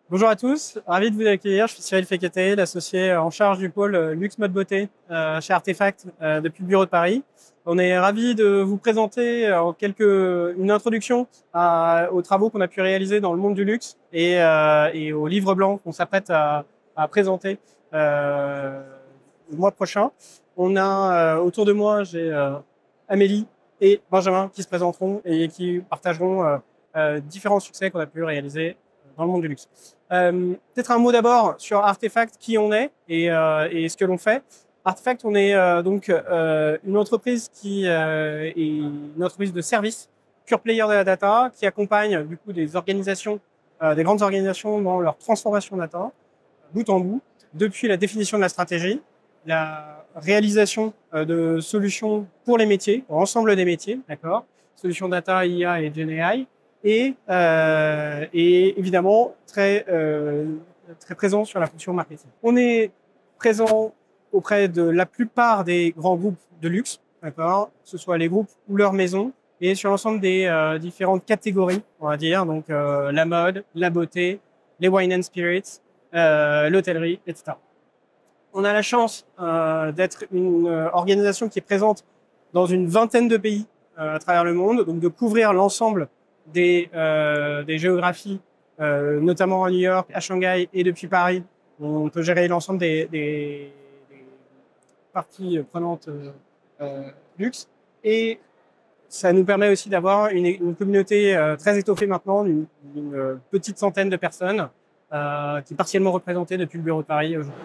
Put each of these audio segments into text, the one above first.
Bonjour à tous, ravi de vous accueillir. Je suis Cyril Fekete, l'associé en charge du pôle Luxe Mode Beauté chez Artefact depuis le bureau de Paris. On est ravi de vous présenter une introduction aux travaux qu'on a pu réaliser dans le monde du luxe et au livre blanc qu'on s'apprête à présenter le mois prochain. On a autour de moi, j'ai Amélie et Benjamin qui se présenteront et qui partageront différents succès qu'on a pu réaliser dans le monde du luxe. Peut-être un mot d'abord sur Artefact, qui on est et ce que l'on fait. Artefact, on est une entreprise qui est une entreprise de service, pure player de la data, qui accompagne du coup des organisations, des grandes organisations dans leur transformation data, bout en bout, depuis la définition de la stratégie, la réalisation de solutions pour les métiers, pour l'ensemble des métiers, d'accord, solutions data, IA et GenAI, et évidemment très présent sur la fonction marketing. On est présent auprès de la plupart des grands groupes de luxe, d'accord, que ce soit les groupes ou leurs maisons, et sur l'ensemble des différentes catégories, on va dire, donc la mode, la beauté, les wine and spirits, l'hôtellerie, etc. On a la chance d'être une organisation qui est présente dans une vingtaine de pays à travers le monde, donc de couvrir l'ensemble des géographies, notamment à New York, à Shanghai et depuis Paris. On peut gérer l'ensemble des parties prenantes luxe. Et ça nous permet aussi d'avoir une communauté très étoffée maintenant, d'une petite centaine de personnes qui est partiellement représentée depuis le bureau de Paris aujourd'hui.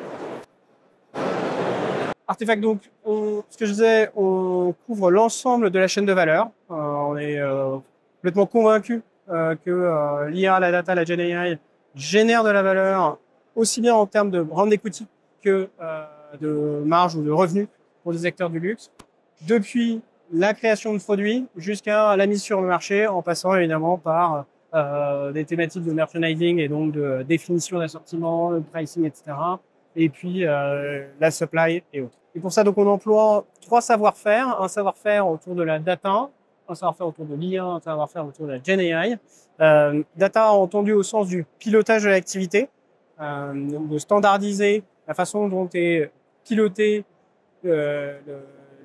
Artefact, donc, ce que je disais, on couvre l'ensemble de la chaîne de valeur. On est complètement convaincu que l'IA, la data, la GenAI génèrent de la valeur aussi bien en termes de brand equity que de marge ou de revenus pour les acteurs du luxe, depuis la création de produits jusqu'à la mise sur le marché, en passant évidemment par des thématiques de merchandising et donc de définition d'assortiment, de pricing, etc. Et puis la supply et autres. Et pour ça, donc, on emploie trois savoir-faire. Un savoir-faire autour de la data, un savoir-faire autour de l'IA, un savoir-faire autour de la GenAI. Data entendu au sens du pilotage de l'activité, de standardiser la façon dont est pilotée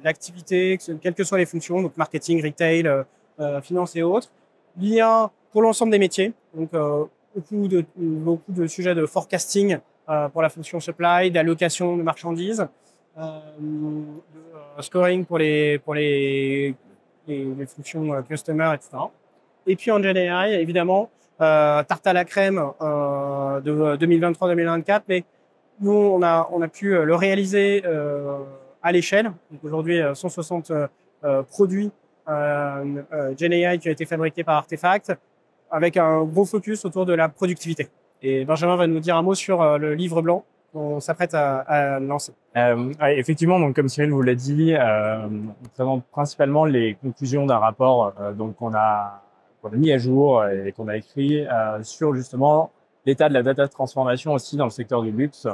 l'activité, quelles que soient les fonctions, donc marketing, retail, finance et autres. L'IA pour l'ensemble des métiers, donc beaucoup de sujets de forecasting pour la fonction supply, d'allocation de marchandises, de scoring pour les fonctions customer, etc. Et puis en GenAI, évidemment, tarte à la crème de 2023-2024, mais nous, on a pu le réaliser à l'échelle. Donc aujourd'hui, 160 produits GenAI qui ont été fabriqués par Artefact, avec un gros focus autour de la productivité. Et Benjamin va nous dire un mot sur le livre blanc qu'on s'apprête à lancer. Effectivement, donc comme Cyril vous l'a dit, on présente principalement les conclusions d'un rapport qu'on a mis à jour et qu'on a écrit sur justement l'état de la data transformation aussi dans le secteur du luxe.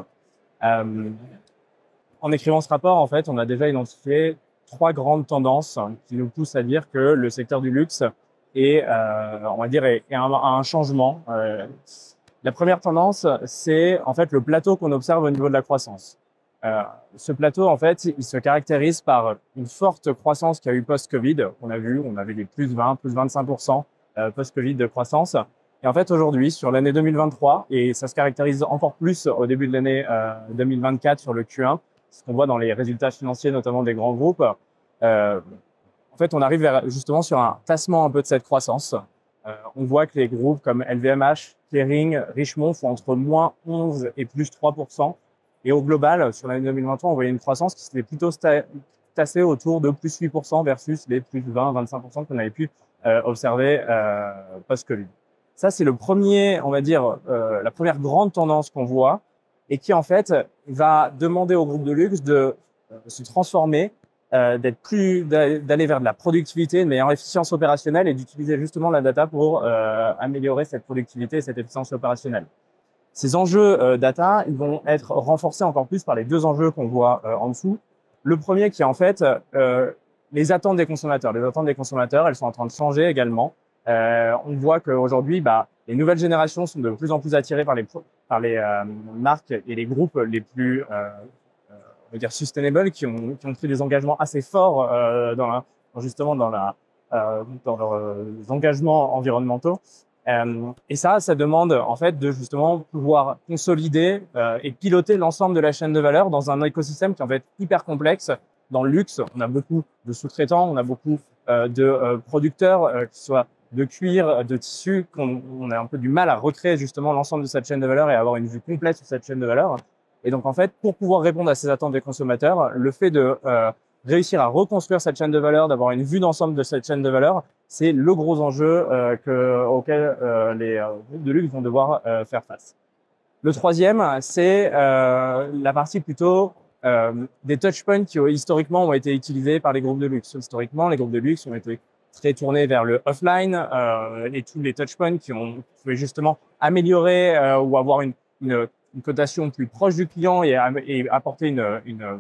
En écrivant ce rapport, en fait, on a déjà identifié trois grandes tendances qui nous poussent à dire que le secteur du luxe est, on va dire, est à un changement. La première tendance, c'est en fait le plateau qu'on observe au niveau de la croissance. Ce plateau, en fait, il se caractérise par une forte croissance qu'il y a eu post-Covid. On avait des plus 20, plus 25% post-Covid de croissance. Et en fait, aujourd'hui, sur l'année 2023, et ça se caractérise encore plus au début de l'année 2024 sur le Q1, ce qu'on voit dans les résultats financiers, notamment des grands groupes, en fait, on arrive justement sur un tassement un peu de cette croissance. On voit que les groupes comme LVMH, Kering, Richemont font entre moins 11 et plus 3%. Et au global, sur l'année 2023, on voyait une croissance qui s'était plutôt tassée autour de plus 8% versus les plus 20-25% qu'on avait pu observer post-Covid. Ça, c'est le premier, on va dire, la première grande tendance qu'on voit et qui, en fait, va demander au groupe de luxe de se transformer, d'aller vers de la productivité, une meilleure efficience opérationnelle et d'utiliser justement la data pour améliorer cette productivité et cette efficience opérationnelle. Ces enjeux data, ils vont être renforcés encore plus par les deux enjeux qu'on voit en dessous. Le premier qui est en fait les attentes des consommateurs. Les attentes des consommateurs, elles sont en train de changer également. On voit qu'aujourd'hui, les nouvelles générations sont de plus en plus attirées par les marques et les groupes les plus on va dire sustainable, qui ont pris des engagements assez forts justement dans leurs engagements environnementaux. Et ça demande en fait de justement pouvoir consolider et piloter l'ensemble de la chaîne de valeur dans un écosystème qui est en fait hyper complexe. Dans le luxe, on a beaucoup de sous-traitants, on a beaucoup de producteurs, qui soient de cuir, de tissu, on a un peu du mal à recréer justement l'ensemble de cette chaîne de valeur et avoir une vue complète sur cette chaîne de valeur. Et donc en fait, pour pouvoir répondre à ces attentes des consommateurs, le fait de réussir à reconstruire cette chaîne de valeur, d'avoir une vue d'ensemble de cette chaîne de valeur, c'est le gros enjeu auquel les groupes de luxe vont devoir faire face. Le troisième, c'est la partie plutôt des touchpoints qui historiquement ont été utilisés par les groupes de luxe. Historiquement, les groupes de luxe ont été très tournés vers le offline et tous les touchpoints qui pouvaient justement améliorer ou avoir une cotation plus proche du client et apporter une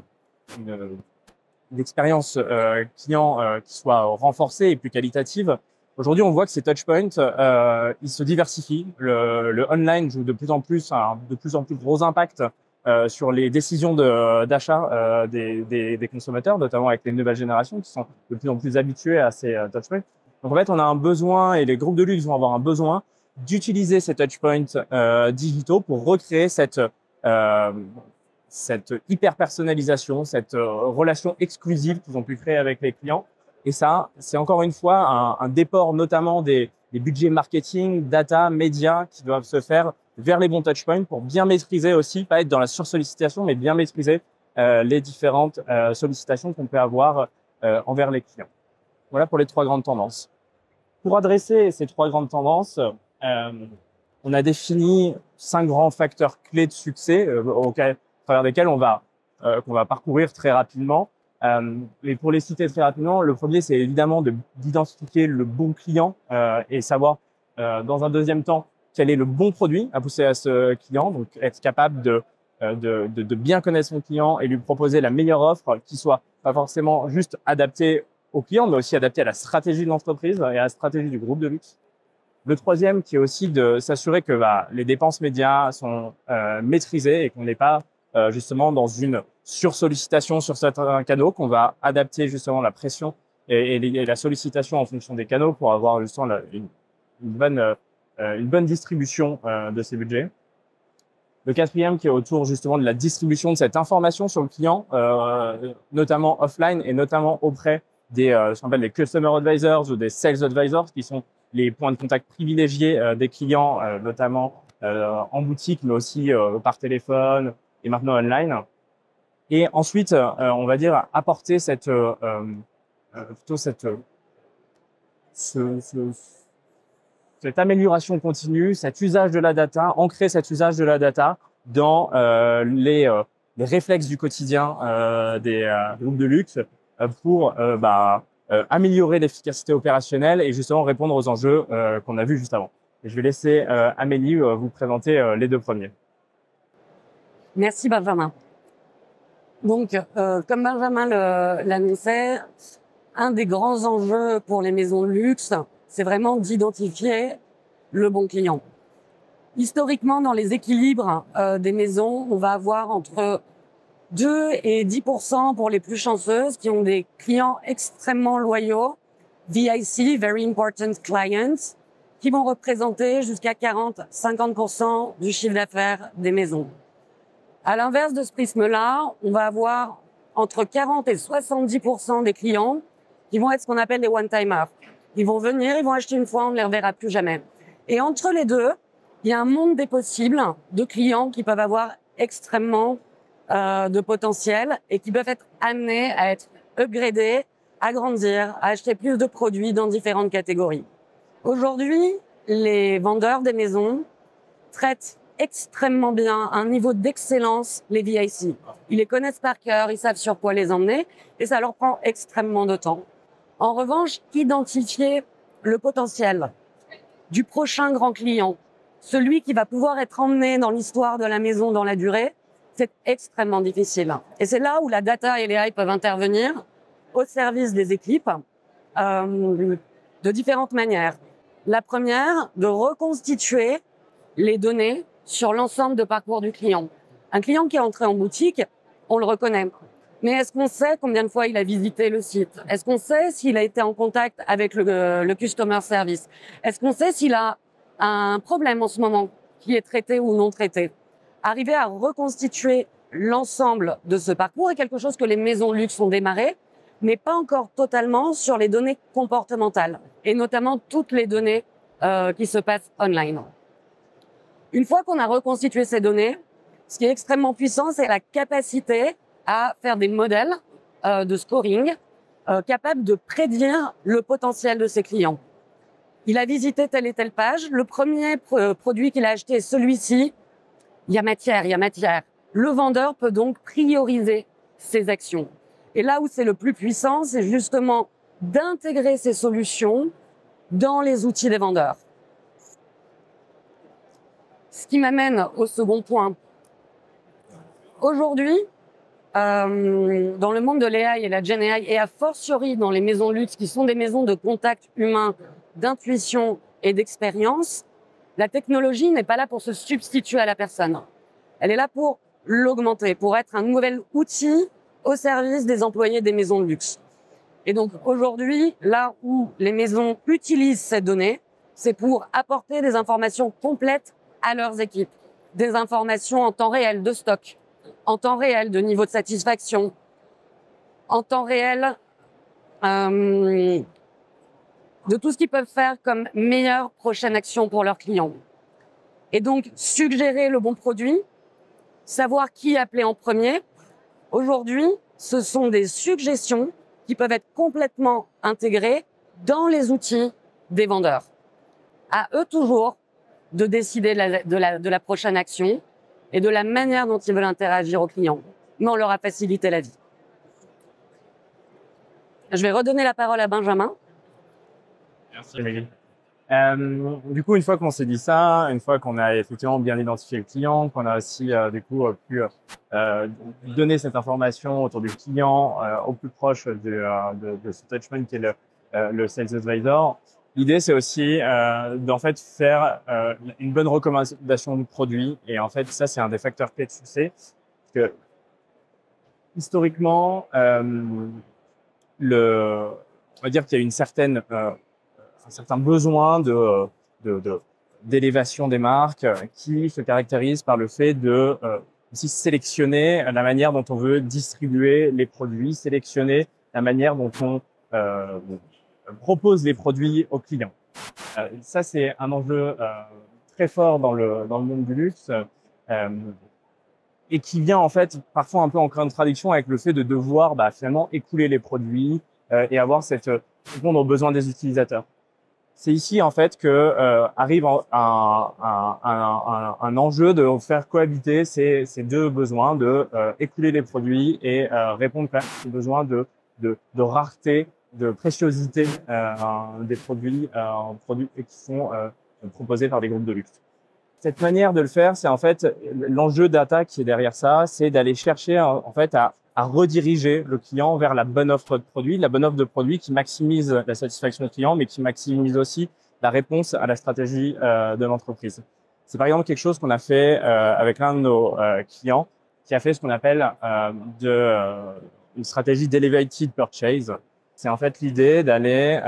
expérience client qui soit renforcée et plus qualitative. Aujourd'hui, on voit que ces touchpoints, ils se diversifient. Le online joue de plus en plus gros impact sur les décisions d'achat des consommateurs, notamment avec les nouvelles générations qui sont de plus en plus habituées à ces touchpoints. Donc en fait, on a un besoin et les groupes de luxe vont avoir un besoin d'utiliser ces touchpoints digitaux pour recréer cette hyper personnalisation, cette relation exclusive qu'ils ont pu créer avec les clients. Et ça, c'est encore une fois un déport notamment des budgets marketing, data, médias qui doivent se faire vers les bons touchpoints pour bien maîtriser aussi, pas être dans la sursollicitation, mais bien maîtriser les différentes sollicitations qu'on peut avoir envers les clients. Voilà pour les trois grandes tendances. Pour adresser ces trois grandes tendances, on a défini 5 grands facteurs clés de succès à travers lesquels qu'on va parcourir très rapidement. Et pour les citer très rapidement, le premier, c'est évidemment d'identifier le bon client et savoir, dans un deuxième temps, quel est le bon produit à pousser à ce client. Donc, être capable de bien connaître son client et lui proposer la meilleure offre qui soit pas forcément juste adaptée au client, mais aussi adaptée à la stratégie de l'entreprise et à la stratégie du groupe de luxe. Le troisième, qui est aussi de s'assurer que les dépenses médias sont maîtrisées et qu'on n'est pas justement dans une sursollicitation sur certains canaux, qu'on va adapter justement la pression et la sollicitation en fonction des canaux pour avoir justement une bonne distribution de ces budgets. Le quatrième, qui est autour justement de la distribution de cette information sur le client, notamment offline et notamment auprès ce qu'on appelle les customer advisors ou des sales advisors, qui sont les points de contact privilégiés des clients, notamment en boutique, mais aussi par téléphone et maintenant online. Et ensuite, on va dire apporter cette amélioration continue, cet usage de la data, ancrer cet usage de la data dans les réflexes du quotidien des groupes de luxe pour améliorer l'efficacité opérationnelle et justement répondre aux enjeux qu'on a vus juste avant. Et je vais laisser Amélie vous présenter les deux premiers. Merci Benjamin. Donc, comme Benjamin l'annonçait, un des grands enjeux pour les maisons de luxe, c'est vraiment d'identifier le bon client. Historiquement, dans les équilibres des maisons, on va avoir entre 2 et 10% pour les plus chanceuses qui ont des clients extrêmement loyaux, VIC, Very Important Clients, qui vont représenter jusqu'à 40-50% du chiffre d'affaires des maisons. À l'inverse de ce prisme-là, on va avoir entre 40 et 70% des clients qui vont être ce qu'on appelle les one-timers. Ils vont venir, ils vont acheter une fois, on ne les reverra plus jamais. Et entre les deux, il y a un monde des possibles de clients qui peuvent avoir extrêmement de potentiel et qui peuvent être amenés à être upgradés, à grandir, à acheter plus de produits dans différentes catégories. Aujourd'hui, les vendeurs des maisons traitent extrêmement bien, à un niveau d'excellence, les VIC. Ils les connaissent par cœur, ils savent sur quoi les emmener et ça leur prend extrêmement de temps. En revanche, identifier le potentiel du prochain grand client, celui qui va pouvoir être emmené dans l'histoire de la maison dans la durée, c'est extrêmement difficile. Et c'est là où la data et les AI peuvent intervenir au service des équipes de différentes manières. La première, de reconstituer les données sur l'ensemble de parcours du client. Un client qui est entré en boutique, on le reconnaît. Mais est-ce qu'on sait combien de fois il a visité le site? Est-ce qu'on sait s'il a été en contact avec le customer service? Est-ce qu'on sait s'il a un problème en ce moment qui est traité ou non traité? Arriver à reconstituer l'ensemble de ce parcours est quelque chose que les maisons de luxe ont démarré, mais pas encore totalement sur les données comportementales, et notamment toutes les données qui se passent online. Une fois qu'on a reconstitué ces données, ce qui est extrêmement puissant, c'est la capacité à faire des modèles de scoring capables de prédire le potentiel de ses clients. Il a visité telle et telle page, le premier produit qu'il a acheté est celui-ci, il y a matière, il y a matière. Le vendeur peut donc prioriser ses actions. Et là où c'est le plus puissant, c'est justement d'intégrer ces solutions dans les outils des vendeurs. Ce qui m'amène au second point. Aujourd'hui, dans le monde de l'AI et la Gen AI, et a fortiori dans les maisons de luxe qui sont des maisons de contact humain, d'intuition et d'expérience, la technologie n'est pas là pour se substituer à la personne. Elle est là pour l'augmenter, pour être un nouvel outil au service des employés des maisons de luxe. Et donc aujourd'hui, là où les maisons utilisent ces données, c'est pour apporter des informations complètes à leurs équipes, des informations en temps réel de stock, en temps réel de niveau de satisfaction, en temps réel de tout ce qu'ils peuvent faire comme meilleure prochaine action pour leurs clients. Et donc suggérer le bon produit, savoir qui appeler en premier. Aujourd'hui, ce sont des suggestions qui peuvent être complètement intégrées dans les outils des vendeurs. À eux toujours de décider de la prochaine action et de la manière dont ils veulent interagir aux clients. Mais on leur a facilité la vie. Je vais redonner la parole à Benjamin. Merci, Émilie. Du coup, une fois qu'on s'est dit ça, une fois qu'on a effectivement bien identifié le client, qu'on a aussi pu donner cette information autour du client au plus proche de ce touchpoint qui est le Sales Advisor, l'idée c'est aussi d'en fait faire une bonne recommandation du produit. Et en fait, ça c'est un des facteurs clés de succès, parce que historiquement, on va dire qu'il y a une certaine un certain besoin d'élévation des marques qui se caractérise par le fait de aussi sélectionner la manière dont on veut distribuer les produits, sélectionner la manière dont on propose les produits aux clients. Ça, c'est un enjeu très fort dans le monde du luxe et qui vient en fait parfois un peu en contradiction avec le fait de devoir finalement écouler les produits et avoir répondre aux besoins des utilisateurs. C'est ici en fait que arrive un enjeu de faire cohabiter ces deux besoins de écouler les produits et répondre aux besoins de rareté, de préciosité des produits qui sont proposés par des groupes de luxe. Cette manière de le faire, c'est en fait l'enjeu data qui est derrière ça, c'est d'aller chercher en fait à rediriger le client vers la bonne offre de produit qui maximise la satisfaction du client, mais qui maximise aussi la réponse à la stratégie de l'entreprise. C'est par exemple quelque chose qu'on a fait avec l'un de nos clients, qui a fait ce qu'on appelle une stratégie d'elevated purchase. C'est en fait l'idée d'aller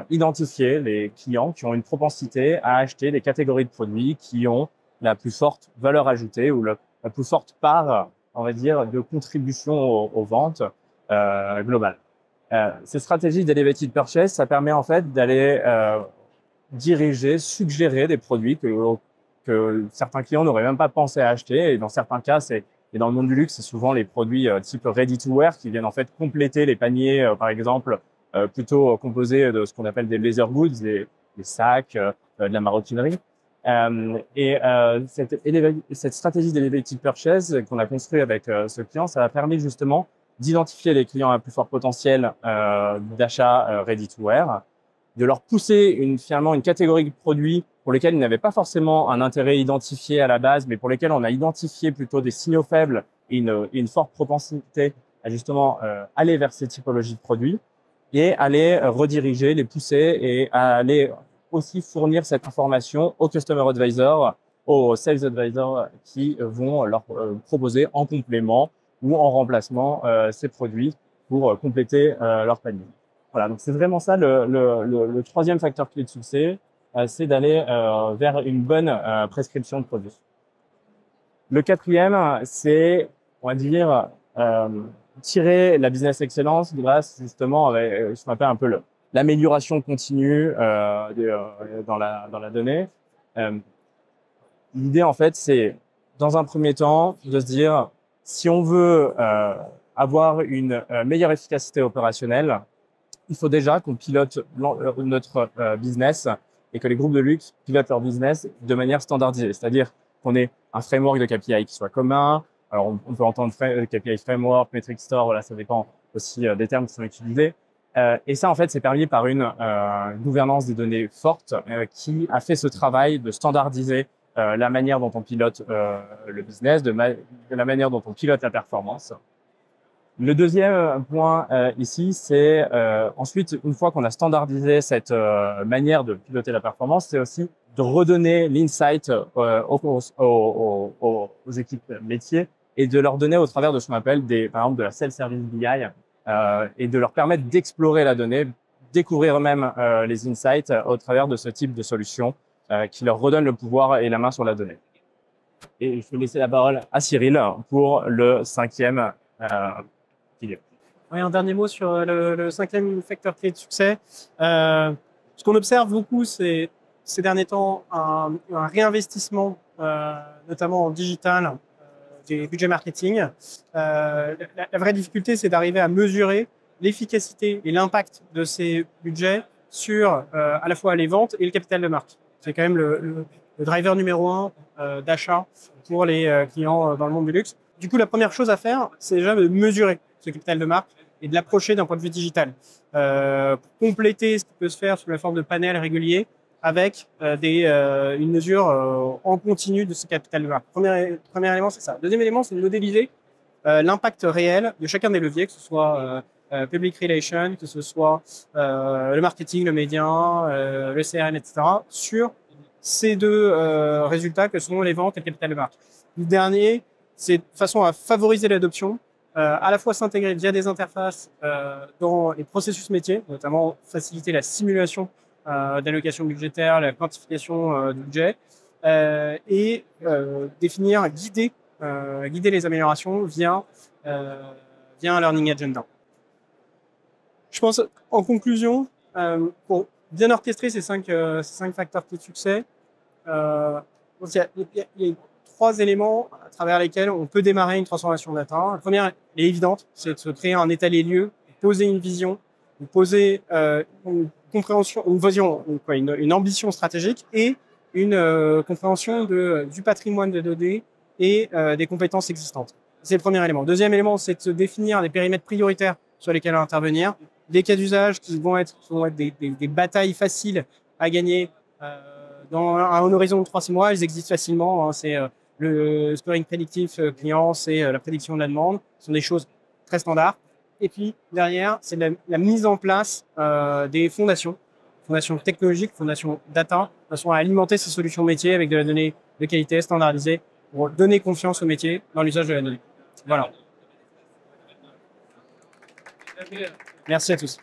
identifier les clients qui ont une propensité à acheter des catégories de produits qui ont la plus forte valeur ajoutée ou la plus forte part, on va dire, de contribution aux ventes globales. Cette stratégie d'elevated purchase, ça permet en fait d'aller diriger, suggérer des produits que certains clients n'auraient même pas pensé à acheter. Et dans certains cas, et dans le monde du luxe, c'est souvent les produits type ready to wear qui viennent en fait compléter les paniers, par exemple, plutôt composés de ce qu'on appelle des leather goods, des sacs, de la maroquinerie. Cette stratégie d'elevated purchase qu'on a construite avec ce client, ça a permis justement d'identifier les clients à plus fort potentiel d'achat ready to wear, de leur pousser finalement une catégorie de produits pour lesquels ils n'avaient pas forcément un intérêt identifié à la base, mais pour lesquels on a identifié plutôt des signaux faibles et une forte propensité à justement aller vers ces typologies de produits et aller rediriger, les pousser et à aller aussi fournir cette information aux Customer Advisors, aux Sales Advisors qui vont leur proposer en complément ou en remplacement ces produits pour compléter leur panier. Voilà, donc c'est vraiment ça le troisième facteur clé de succès, c'est d'aller vers une bonne prescription de produits. Le quatrième, c'est, on va dire, tirer la business excellence grâce justement avec ce qu'on appelle un peu l'amélioration continue dans la donnée. L'idée en fait, c'est dans un premier temps de se dire si on veut avoir une meilleure efficacité opérationnelle, il faut déjà qu'on pilote notre business et que les groupes de luxe pilotent leur business de manière standardisée, c'est-à-dire qu'on ait un framework de KPI qui soit commun. Alors, on peut entendre KPI framework, metric store, voilà, ça dépend aussi des termes qui sont utilisés. Et ça, en fait, c'est permis par une gouvernance des données forte qui a fait ce travail de standardiser la manière dont on pilote le business, de la manière dont on pilote la performance. Le deuxième point ici, c'est ensuite, une fois qu'on a standardisé cette manière de piloter la performance, c'est aussi de redonner l'insight aux équipes métiers et de leur donner au travers de ce qu'on appelle par exemple de la self-service BI et de leur permettre d'explorer la donnée, découvrir eux-mêmes les insights au travers de ce type de solution qui leur redonne le pouvoir et la main sur la donnée. Et je vais laisser la parole à Cyril pour le cinquième pilier. Oui, un dernier mot sur le cinquième facteur clé de succès. Ce qu'on observe beaucoup, c'est ces derniers temps un réinvestissement, notamment en digital, des budgets marketing. La vraie difficulté, c'est d'arriver à mesurer l'efficacité et l'impact de ces budgets sur à la fois les ventes et le capital de marque. C'est quand même le driver numéro un d'achat pour les clients dans le monde du luxe. Du coup, la première chose à faire, c'est déjà de mesurer ce capital de marque et de l'approcher d'un point de vue digital. Pour compléter ce qui peut se faire sous la forme de panels réguliers avec une mesure en continu de ce capital de marque. Premier élément, c'est ça. Deuxième élément, c'est de modéliser l'impact réel de chacun des leviers, que ce soit public relations, que ce soit le marketing, le média, le CRM, etc., sur ces deux résultats que sont les ventes et le capital de marque. Le dernier, c'est de façon à favoriser l'adoption, à la fois s'intégrer via des interfaces dans les processus métiers, notamment faciliter la simulation d'allocation budgétaire, la quantification du budget, et définir, guider les améliorations via un learning agenda. Je pense, en conclusion, pour bien orchestrer ces cinq facteurs clés de succès, il y a 3 éléments à travers lesquels on peut démarrer une transformation data. La première est évidente, c'est de se créer un état des lieux, poser une vision, poser une compréhension, une ambition stratégique et une compréhension du patrimoine de données et des compétences existantes. C'est le premier élément. Deuxième élément, c'est de se définir des périmètres prioritaires sur lesquels intervenir, des cas d'usage qui vont être des batailles faciles à gagner dans un horizon de 3-6 mois. Elles existent facilement. Hein, c'est le scoring prédictif client, c'est la prédiction de la demande. Ce sont des choses très standards. Et puis, derrière, c'est la mise en place des fondations technologiques, fondations data, de façon à alimenter ces solutions métiers avec de la donnée de qualité standardisée pour donner confiance au métier dans l'usage de la donnée. Voilà. Merci à tous.